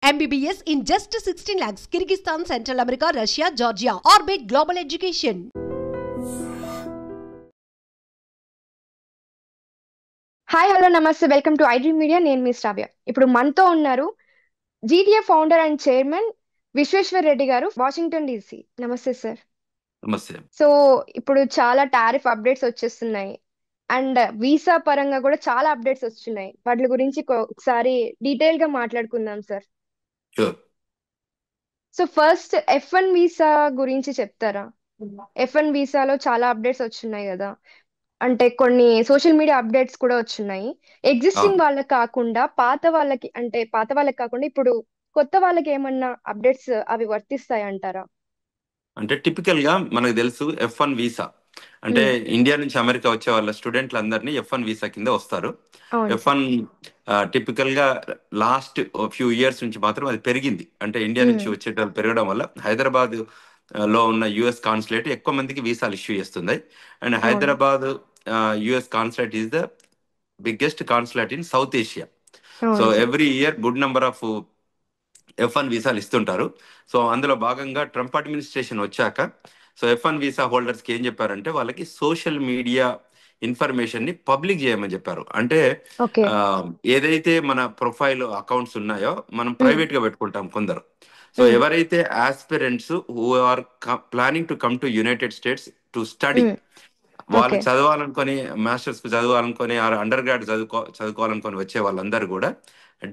MBBS in just 16 lakhs. Kyrgyzstan, Central America, Russia, Georgia. Orbit Global Education. Hi hello నమస్తే welcome to iDream Media. నేను మీ శ్రావ్య. ఇప్పుడు మనతో ఉన్నారు GTA founder and chairman Vishweshwar Reddy garu, Washington DC. నమస్తే sir. నమస్తే. సో ఇప్పుడు చాలా టారిఫ్ అప్డేట్స్ వచ్చేస్తున్నాయి అండ్ వీసా పరంగా కూడా చాలా అప్డేట్స్ వస్తున్నాయి. వాటి గురించి ఒకసారి డీటెయిల్ గా మాట్లాడుకుందాం sir. Sure. So first F1 visa గురించి చెప్తారా? F1 వీసాలో చాలా అప్డేట్స్ వచ్చున్నాయి కదా, అంటే కొన్ని సోషల్ మీడియా అప్డేట్స్ కూడా వచ్చున్నాయి. ఎగ్జిస్టింగ్ అవును. వాళ్ళకి కాకుండా పాత వాళ్ళకి కాకుండా ఇప్పుడు కొత్త వాళ్ళకి ఏమన్నా అప్డేట్స్ అవి వర్తిస్తాయి అంటారా? అంటే టిపికల్ గా మనకు తెలుసు F1 వీసా అంటే ఇండియా నుంచి అమెరికా వచ్చే వాళ్ళ స్టూడెంట్లు అందరినీ F1 వీసా కింద వస్తారు. అవును సార్. F1 టిపికల్ గా లాస్ట్ ఫ్యూ ఇయర్స్ నుంచి మాత్రం అది పెరిగింది. అంటే ఇండియా నుంచి వచ్చేటప్పుడు పెరగడం వల్ల హైదరాబాద్ లో ఉన్న యుఎస్ కాన్సులేట్ ఎక్కువ మందికి వీసాలు ఇష్యూ చేస్తుంది. అండ్ అవును Hyderabad US consulate is the biggest consulate in South Asia. So అవును sir. Every year good number of F1 వీసాలు ఇస్తుంటారు. సో అందులో భాగంగా ట్రంప్ అడ్మినిస్ట్రేషన్ వచ్చాక సో F1 వీసా హోల్డర్స్కి ఏం చెప్పారంటే వాళ్ళకి సోషల్ మీడియా ఇన్ఫర్మేషన్ ని పబ్లిక్ చేయమని చెప్పారు. అంటే ఓకే. ఆ, ఏదైతే మన ప్రొఫైల్ అకౌంట్స్ ఉన్నాయో మనం ప్రైవేట్ గా పెట్టుకుంటాం కొందరు. సో ఎవరైతే aspirants who are planning to come to United States to study, వాళ్ళు ఓకే. చదవాలనుకొని మాస్టర్స్ చదవాలనుకొని అండర్ గ్రాడ్ చదువుకోవాలనుకొని వచ్చే వాళ్ళందరూ కూడా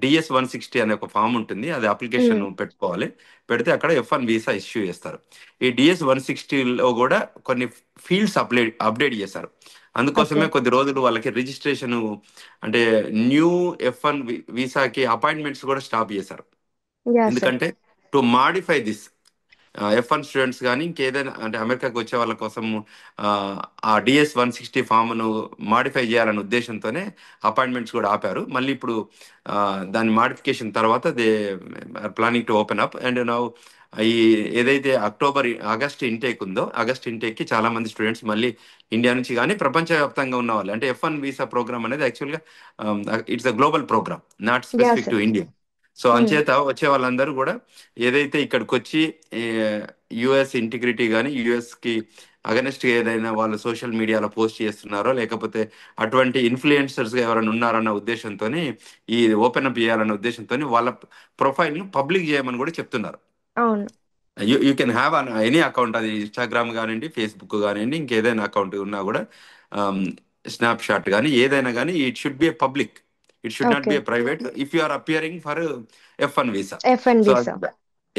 DS-160 అనే ఒక ఫామ్ ఉంటుంది, అది అప్లికేషన్ పెట్టుకోవాలి. పెడితే అక్కడ F1 వీసా ఇష్యూ చేస్తారు. ఈ DS-160లో కూడా కొన్ని ఫీల్డ్స్ అప్డేట్ చేశారు. ఓకే. అందుకోసమే కొద్ది రోజులు వాళ్ళకి రిజిస్ట్రేషన్ అంటే న్యూ F1 వీసాకి అపాయింట్మెంట్స్ కూడా స్టాప్ చేశారు. Yeah sir. ఎందుకంటే to modify this F1 students కానీ ఇంకేదైనా అంటే అమెరికాకి వచ్చే వాళ్ళ కోసం ఆ DS-160 ఫామ్ను మాడిఫై చేయాలనే ఉద్దేశంతోనే అపాయింట్మెంట్స్ కూడా ఆపారు. మళ్ళీ ఇప్పుడు దాని మాడిఫికేషన్ తర్వాత they planning to open up. And now ఈ ఏదైతే ఆగస్ట్ ఇంటేక్ ఉందో, ఆగస్ట్ ఇంటేక్కి చాలా మంది స్టూడెంట్స్ మళ్ళీ ఇండియా నుంచి కానీ ప్రపంచవ్యాప్తంగా ఉన్న వాళ్ళు, అంటే F1 వీసా ప్రోగ్రామ్ అనేది యాక్చువల్గా it's a global program, not a specific to sir. India. So అంచేత వచ్చే వాళ్ళందరూ కూడా ఏదైతే ఇక్కడికి వచ్చి యుఎస్ ఇంటిగ్రిటీ కానీ యుఎస్కి అగనెస్ట్ ఏదైనా వాళ్ళు సోషల్ మీడియాలో పోస్ట్ చేస్తున్నారో, లేకపోతే అటువంటి ఇన్ఫ్లుయెన్సర్స్గా ఎవరైనా ఉన్నారన్న ఉద్దేశంతో ఈ ఓపెన్ అప్ చేయాలన్న ఉద్దేశంతో వాళ్ళ ప్రొఫైల్ను పబ్లిక్ చేయమని కూడా చెప్తున్నారు. అవును. You can have any account, అది ఇన్స్టాగ్రామ్ కానివ్వండి, ఫేస్బుక్ కానివ్వండి, ఇంకేదైనా అకౌంట్ ఉన్నా కూడా స్నాప్ షాట్ కానీ ఏదైనా కానీ it should be a public, it should not okay. Be a private if you are appearing for F1 visa. F1 so visa.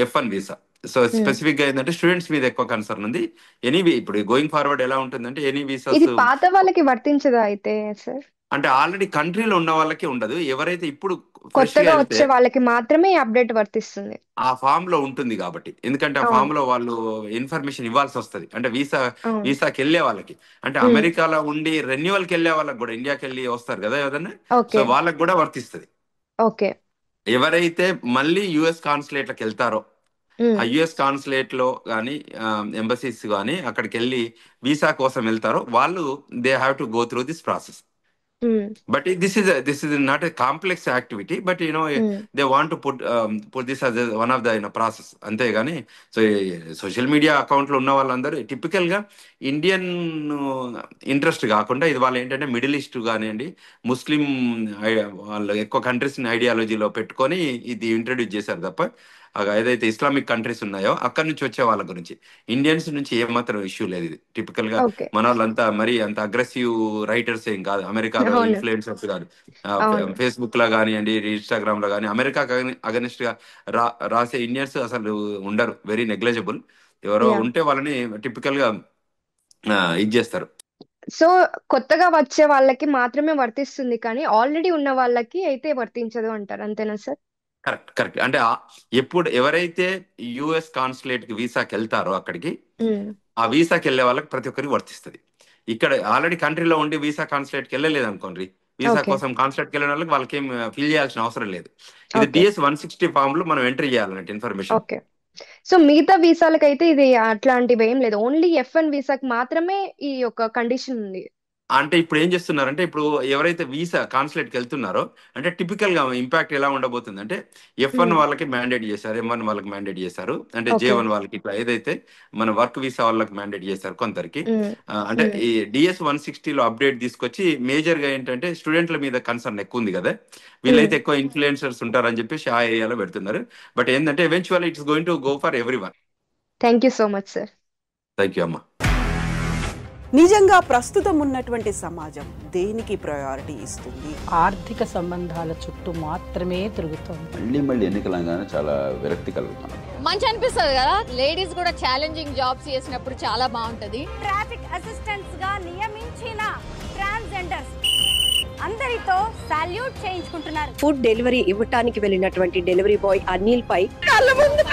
F1 visa so specific గా ఏంటంటే స్టూడెంట్స్ మీద ఎక్కువ కన్సర్న్ ఉంది. ఎనీవే ఇప్పుడు going forward ఎలా ఉంటుందంటే any visas ఇది పాత వాళ్ళకి వర్తించదా అయితే సార్? అంటే ఆల్రెడీ కంట్రీలో ఉన్న వాళ్ళకి ఉండదు. ఎవరైతే ఇప్పుడు ఫ్రెష్ గా కొత్తగా వెళ్తే వచ్చే వాళ్ళకి మాత్రమే అప్డేట్ వర్తిస్తుంది. ఆ ఫామ్ లో ఉంటుంది కాబట్టి, ఎందుకంటే ఆ అవును. ఫామ్ లో వాళ్ళు ఇన్ఫర్మేషన్ ఇవ్వాల్సి వస్తుంది. అంటే అవును. వీసాకి వెళ్ళే వాళ్ళకి, అంటే అమెరికాలో ఉండి రెన్యువల్కి వెళ్ళే వాళ్ళకి కూడా, ఇండియాకి వెళ్ళి వస్తారు కదా ఎవరైనా, సో ఓకే. వాళ్ళకి కూడా వర్తిస్తుంది. ఓకే. ఎవరైతే మళ్ళీ యుఎస్ కాన్సులేట్లకు వెళ్తారో ఆ యుఎస్ కాన్సులేట్ లో కానీ ఎంబసీస్ కానీ అక్కడికి వెళ్ళి వీసా కోసం వెళ్తారో వాళ్ళు they have to go through this process. But this is not a complex activity, but they want to put this as one of the process. అంతేగాని సో సోషల్ మీడియా అకౌంట్లో ఉన్న వాళ్ళందరూ టిపికల్ గా ఇండియన్ ఇంట్రెస్ట్ కాకుండా ఇది వాళ్ళు ఏంటంటే middle east కానివ్వండి, ముస్లిం వాళ్ళు ఎక్కువ కంట్రీస్ ఐడియాలజీలో పెట్టుకొని ఇది ఇంట్రడ్యూస్ చేశారు తప్ప ఏదైతే ఇస్లామిక్ కంట్రీస్ ఉన్నాయో అక్కడి నుంచి వచ్చే వాళ్ళ గురించి ఇండియన్స్ నుంచి ఏమాత్రం ఇష్యూ లేదు. ఇది టిపికల్ గా ఓకే. మన వాళ్ళంతా మరి అంత అగ్రెసివ్ రైటర్స్ ఏం కాదు, అమెరికాలో అవును. ఇన్ఫ్లుయెన్సర్స్ కాదు. అవును. ఫేస్బుక్ లో కానివ్వండి, ఇన్స్టాగ్రామ్ లో కానీ అమెరికా అగనిస్ట్ గా రాసే ఇండియన్స్ అసలు ఉండరు, వెరీ నెగ్లెజిబుల్. ఎవరో యా. ఉంటే వాళ్ళని టిపికల్ గా ఇది చేస్తారు. సో కొత్తగా వచ్చే వాళ్ళకి మాత్రమే వర్తిస్తుంది కానీ ఆల్రెడీ ఉన్న వాళ్ళకి అయితే వర్తించదు అంటారు, అంతేనా సార్? Correct correct. అంటే ఎప్పుడు ఎవరైతే యుఎస్ కాన్సులేట్ కి వీసాకి వెళ్తారో అక్కడికి, ఆ వీసాకి వెళ్ళే వాళ్ళకి ప్రతి ఒక్కరికి వర్తిస్తుంది. ఇక్కడ ఆల్రెడీ కంట్రీలో ఉండి వీసా కాన్సులేట్కి వెళ్ళలేదు అనుకోండి, వీసా ఓకే. కోసం కాన్సులేట్కి వెళ్ళిన వాళ్ళకి వాళ్ళకి ఏం ఫిల్ చేయాల్సిన అవసరం లేదు. ఇది ఓకే. DS-160 ఫామ్ లో మనం ఎంట్రీ చేయాలన్నట్టు ఇన్ఫర్మేషన్. ఓకే. సో మిగతా వీసాలకైతే ఇది అట్లాంటివి ఏం లేదు, ఓన్లీ F1 వీసాకి మాత్రమే ఈ యొక్క కండిషన్ ఉంది. అంటే ఇప్పుడు ఏం చేస్తున్నారంటే ఇప్పుడు ఎవరైతే వీసా కాన్సులేట్కి వెళ్తున్నారో అంటే టిపికల్ గా ఇంపాక్ట్ ఎలా ఉండబోతుంది అంటే F1 వాళ్ళకి మ్యాండేట్ చేశారు, M1 వాళ్ళకి మ్యాండేట్ చేశారు, అంటే ఓకే. J1 వాళ్ళకి ఇట్లా ఏదైతే మన వర్క్ వీసా వాళ్ళకి మ్యాండేట్ చేశారు కొందరికి. అంటే ఈ DS 160లో అప్డేట్ తీసుకొచ్చి మేజర్ గా ఏంటంటే స్టూడెంట్ల మీద కన్సర్న్ ఎక్కువ ఉంది కదా, వీళ్ళైతే ఎక్కువ ఇన్ఫ్లుయెన్సర్స్ ఉంటారని చెప్పేసి ఆ ఏరియాలో పెడుతున్నారు. బట్ ఏంటంటే eventually it's going to go for every one. Thank you so much sir. Thank you అమ్మా. నిజంగా ప్రస్తుతం ఉన్నటువంటి సమాజం దేనికి ప్రయారిటీ ఇస్తుంది? ఆర్థిక సంబంధాల చుట్టూ మాత్రమే తిరుగుతుంది. మళ్ళీ ఎన్నికలంగానే చాలా విరక్తి కలుగుతాం. మంచి అనిపిస్తుంది కదా, లేడీస్ కూడా ఛాలెంజింగ్ జాబ్స్ చేసినప్పుడు చాలా బాగుంటది. ట్రాఫిక్ అసిస్టెంట్స్ గా నియమించిన ట్రాన్స్జెండర్స్ అందరితో సాల్యూట్ చేయించుకుంటున్నారు. ఫుడ్ డెలివరీ ఇవ్వటానికి వెళ్ళినటువంటి డెలివరీ బాయ్ అనిల్ పై కళ్ళ ముందు